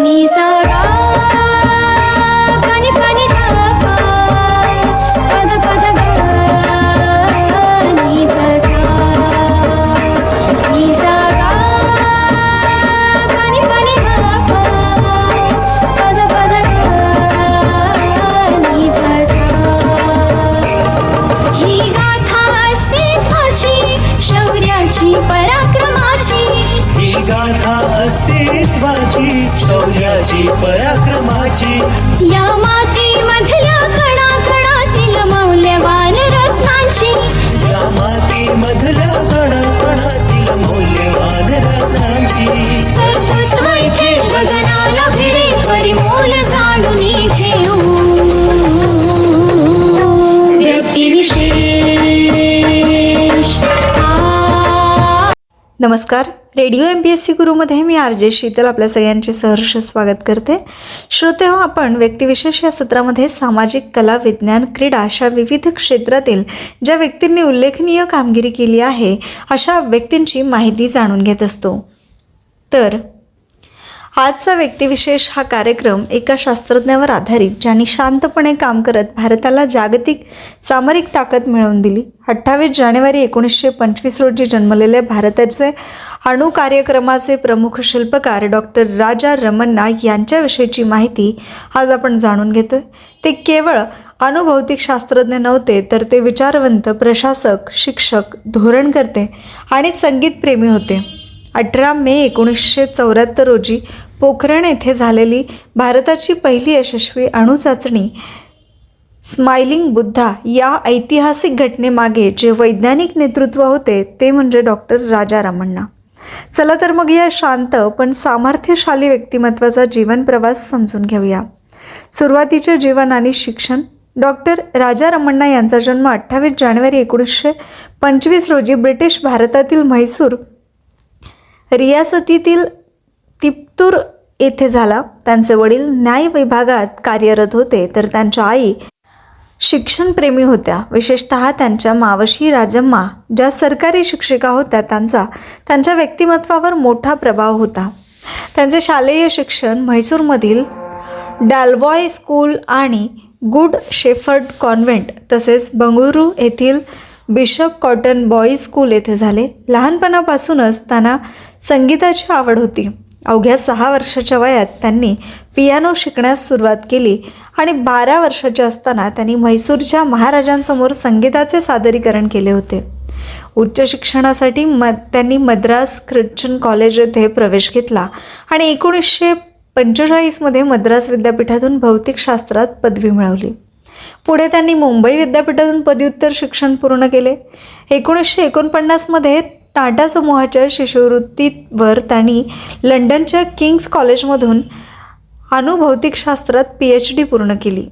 नी सा गा पानी पानी गा पा पद पद गा नी सा नी सा गा पानी पानी गा पा पद पद गा नी सा ही गाथा अस्तित्वाची शौर्याची पराक्रमाची ही गाथा अस्तित्वाची शौर्याची पराक्रमाची या मातीमधल्या कणाकणातील मौल्यवान रत्नांची या मातीमधल्या कणाकणातील मौल्यवान रत्नांची कर्तृत्व इथे गगनाला भिडे परिमोल जाणून ठेवू व्यक्तिविशेष नमस्कार. रेडिओ MPSC गुरुमध्ये मी RJ शीतल आपल्या सगळ्यांचे सहर्ष स्वागत करते. श्रोते हो, आपण व्यक्तिविशेष या सत्रामध्ये सामाजिक, कला, विज्ञान, क्रीडा अशा विविध क्षेत्रातील ज्या व्यक्तींनी उल्लेखनीय कामगिरी केली आहे अशा व्यक्तींची माहिती जाणून घेत असतो. तर आजचा व्यक्तिविशेष हा कार्यक्रम एका शास्त्रज्ञावर आधारित ज्यांनी शांतपणे काम करत भारताला जागतिक सामरिक ताकद मिळवून दिली. 28 जानेवारी 1925 रोजी जन्मलेले भारताचे अणु कार्यक्रमाचे प्रमुख शिल्पकार डॉक्टर राजा रमन्ना यांच्याविषयीची माहिती आज आपण जाणून घेतोय. ते केवळ अणुभौतिक शास्त्रज्ञ नव्हते, तर ते विचारवंत, प्रशासक, शिक्षक, धोरणकर्ते आणि संगीतप्रेमी होते. 18 मे 1974 रोजी पोखरण येथे झालेली भारताची पहिली यशस्वी अणुचाचणी स्माइलिंग बुद्धा या ऐतिहासिक घटनेमागे जे वैज्ञानिक नेतृत्व होते ते म्हणजे डॉक्टर राजा रमन्ना. चला तर मग या शांत पण सामर्थ्यशाली व्यक्तिमत्वाचा जीवन प्रवास समजून घेऊया. सुरुवातीचे जीवन आणि शिक्षण. डॉक्टर राजा रमन्ना यांचा जन्म 28 जानेवारी 1925 रोजी ब्रिटिश भारतातील म्हैसूर रियासतीतील तिप्तूर येथे झाला. त्यांचे वडील न्याय विभागात कार्यरत होते, तर त्यांच्या आई शिक्षणप्रेमी होत्या. विशेषतः त्यांच्या मावशी राजम्मा ज्या सरकारी शिक्षिका होत्या त्यांच्या व्यक्तिमत्वावर मोठा प्रभाव होता. त्यांचे शालेय शिक्षण म्हैसूरमधील डालबॉय स्कूल आणि गुड शेफर्ड कॉन्व्हेंट तसेच बंगळुरू येथील बिशप कॉटन बॉईज स्कूल येथे झाले. लहानपणापासूनच त्यांना संगीताची आवड होती. अवघ्या 6 वर्षाच्या वयात त्यांनी पियानो शिकण्यास सुरुवात केली आणि 12 वर्षाचे असताना त्यांनी म्हैसूरच्या महाराजांसमोर संगीताचे सादरीकरण केले होते. उच्च शिक्षणासाठी त्यांनी मद्रास ख्रिश्चन कॉलेज येथे प्रवेश घेतला आणि 1945 मध्ये मद्रास विद्यापीठातून भौतिकशास्त्रात पदवी मिळवली. पुढे त्यांनी मुंबई विद्यापीठातून पदव्युत्तर शिक्षण पूर्ण केले. 1949 मध्ये टाटा समूहाच्या शिष्यवृत्तीवर त्यांनी लंडनच्या किंग्स कॉलेजमधून अणुभौतिकशास्त्रात PhD पूर्ण केली.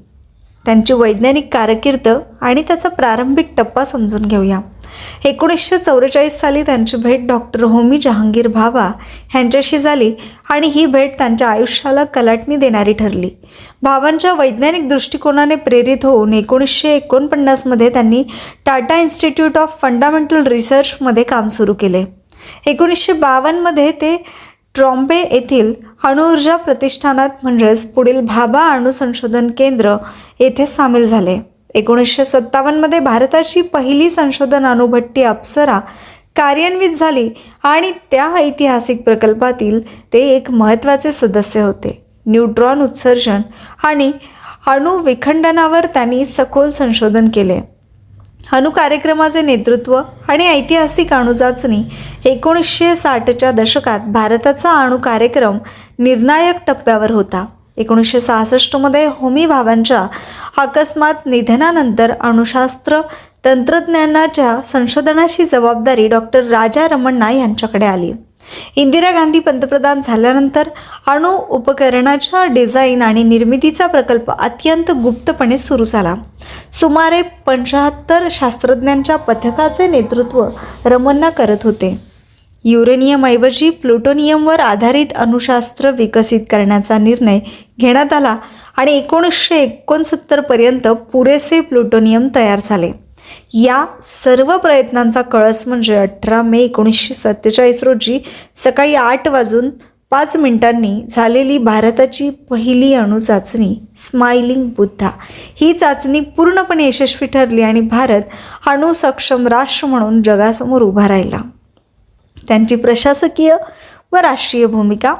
त्यांची वैज्ञानिक कारकीर्द आणि त्याचा प्रारंभिक टप्पा समजून घेऊया. 1944 साली त्यांची भेट डॉक्टर होमी जहांगीर भाभा यांच्याशी झाली आणि ही भेट त्यांच्या आयुष्याला कलाटणी देणारी ठरली. भाभांच्या वैज्ञानिक दृष्टिकोनाने प्रेरित होऊन 1949 मध्ये त्यांनी टाटा इन्स्टिट्यूट ऑफ फंडामेंटल रिसर्चमध्ये काम सुरू केले. 1952 मध्ये ते ट्रॉम्बे येथील अणुऊर्जा प्रतिष्ठानात म्हणजेच पुढील भाभा अणु संशोधन केंद्र येथे सामील झाले. 1957 मध्ये भारताची पहिली संशोधन अणुभट्टी अप्सरा कार्यान्वित झाली आणि त्या ऐतिहासिक प्रकल्पातील ते एक महत्त्वाचे सदस्य होते. न्यूट्रॉन उत्सर्जन आणि अणु विखंडनावर त्यांनी सखोल संशोधन केले. अणु कार्यक्रमाचे नेतृत्व आणि ऐतिहासिक अणुचाचणी. 1960च्या दशकात भारताचा अणु कार्यक्रम निर्णायक टप्प्यावर होता. 1966 मध्ये होमी भाभांच्या अकस्मात निधनानंतर अणुशास्त्र तंत्रज्ञानाच्या संशोधनाची जबाबदारी डॉक्टर राजा रमन्ना यांच्याकडे आली. इंदिरा गांधी पंतप्रधान झाल्यानंतर अणु उपकरणाच्या डिझाईन आणि निर्मितीचा प्रकल्प अत्यंत गुप्तपणे सुरू झाला. सुमारे 75 शास्त्रज्ञांच्या पथकाचे नेतृत्व रमन्ना करत होते. युरेनियमऐवजी प्लुटोनियमवर आधारित अणुशास्त्र विकसित करण्याचा निर्णय घेण्यात आला आणि 1969 पर्यंत पुरेसे प्लुटोनियम तयार झाले. या सर्व प्रयत्नांचा कळस म्हणजे 18 मे 1947 रोजी सकाळी 8 वाजून 5 मिनिटांनी झालेली भारताची पहिली अणुचाचणी स्माइलिंग बुद्धा ही चाचणी पूर्णपणे यशस्वी ठरली आणि भारत अणुसक्षम राष्ट्र म्हणून जगासमोर उभा राहिला. त्यांची प्रशासकीय व राष्ट्रीय भूमिका.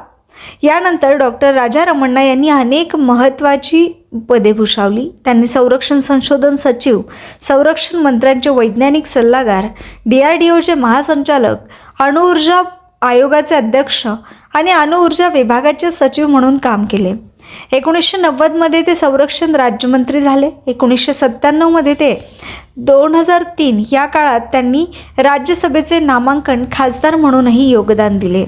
यानंतर डॉक्टर राजा रमण्णा यांनी अनेक महत्त्वाची पदे भूषवली. त्यांनी संरक्षण संशोधन सचिव, संरक्षण मंत्र्यांचे वैज्ञानिक सल्लागार, DRDOचे महासंचालक, अणुऊर्जा आयोगाचे अध्यक्ष आणि अणुऊर्जा विभागाचे सचिव म्हणून काम केले. 1990मध्ये ते संरक्षण राज्यमंत्री झाले. 1997मध्ये ते 2003 या काळात त्यांनी राज्यसभेचे नामांकन खासदार म्हणूनही योगदान दिले.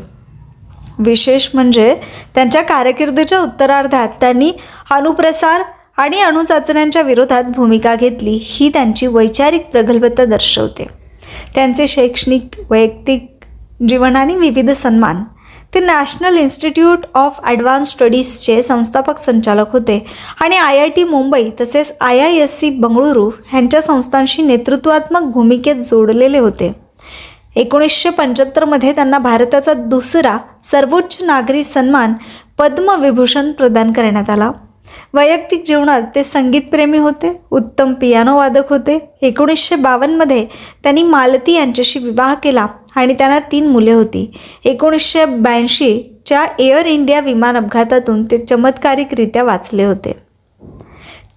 विशेष म्हणजे त्यांच्या कारकिर्दीच्या उत्तरार्धात त्यांनी अणुप्रसार आणि अणुचाचण्यांच्या विरोधात भूमिका घेतली ही त्यांची वैचारिक प्रगल्भता दर्शवते. त्यांचे शैक्षणिक, वैयक्तिक जीवन आणि विविध सन्मान. ते नॅशनल इन्स्टिट्यूट ऑफ ॲडव्हान्स स्टडीजचे संस्थापक संचालक होते आणि IIT मुंबई तसेच IISc बंगळुरू ह्यांच्या संस्थांशी नेतृत्वात्मक भूमिकेत जोडलेले होते. 1975मध्ये त्यांना भारताचा दुसरा सर्वोच्च नागरी सन्मान पद्मविभूषण प्रदान करण्यात आला. वैयक्तिक जीवनात ते संगीतप्रेमी होते, उत्तम पियानो वादक होते. 1952मध्ये त्यांनी मालती यांच्याशी विवाह केला आणि त्यांना 3 मुले होती. 1982च्या एअर इंडिया विमान अपघातातून ते चमत्कारिकरित्या वाचले होते.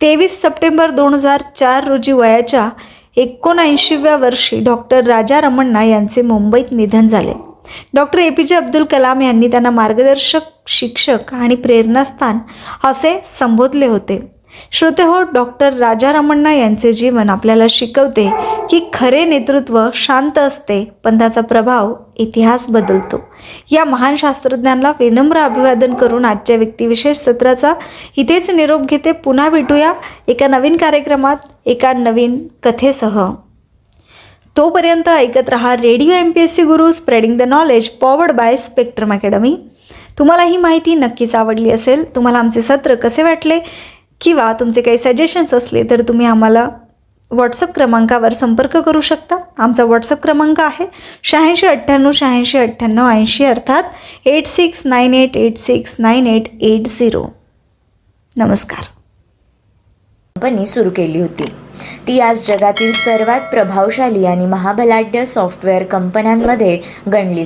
23 सप्टेंबर 2004 रोजी वयाच्या 79व्या वर्षी डॉक्टर राजा रमण्णा यांचे मुंबईत निधन झाले. डॉक्टर APJ अब्दुल कलाम यांनी त्यांना मार्गदर्शक, शिक्षक आणि प्रेरणास्थान असे संबोधले होते. श्रोतेहो, डॉक्टर राजा रमण्णा यांचे जीवन आपल्याला शिकवते की खरे नेतृत्व शांत असते, पण त्याचा प्रभाव इतिहास बदलतो. या महान शास्त्रज्ञांना विनम्र अभिवादन करून आजच्या व्यक्तिविशेष सत्राचा इथेच निरोप घेते. पुन्हा भेटूया एका नवीन कार्यक्रमात, एका नवीन कथेसह. तोपर्यंत ऐकत रहा radio MPSC Guru, spreading the knowledge, powered by spectrum academy. तुम्हाला ही माहिती नक्कीच आवडली असेल. तुम्हाला आमचे सत्र कसे वाटले किंवा तुमचे काही सजेशन्स असले तर तुम्ही आम्हाला व्हॉट्सअप क्रमांकावर संपर्क करू शकता. आमचा व्हॉट्सअप क्रमांक आहे 8698 अर्थात 8698869880. नमस्कार. कंपनी सुरू केली होती. ती आज जगातील सर्वात प्रभावशाली आणि महाबलाढ्य सॉफ्टवेअर कंपन्यांमध्ये गणली